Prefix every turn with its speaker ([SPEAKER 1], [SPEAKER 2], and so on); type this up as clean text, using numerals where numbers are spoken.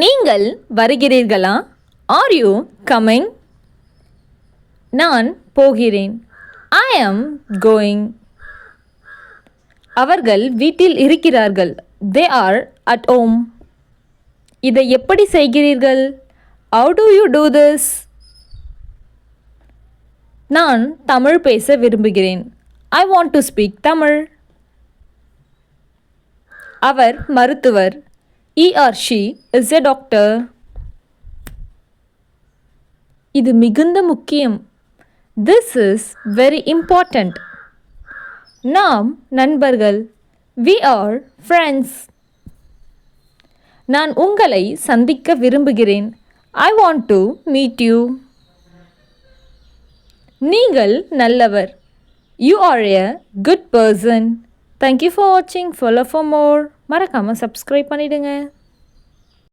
[SPEAKER 1] நீங்கள் வருகிறீர்களா? Are you coming? நான் போகிறேன். ஐ ஆம் கோயிங். அவர்கள் வீட்டில் இருக்கிறார்கள். They are at home. இதை எப்படி செய்கிறீர்கள்? How do you do this? நான் தமிழ் பேச விரும்புகிறேன். I want to speak Tamil. அவர் மருத்துவர். He or she is a doctor. இது மிகுந்த முக்கியம். This is very important. நாம் நண்பர்கள். We are friends. நான் உங்களை சந்திக்க விரும்புகிறேன். I want to meet you. நீங்கள் நல்லவர். You are a good person. Thank you for watching. Follow for more. மறக்காம subscribe பண்ணிடுங்க.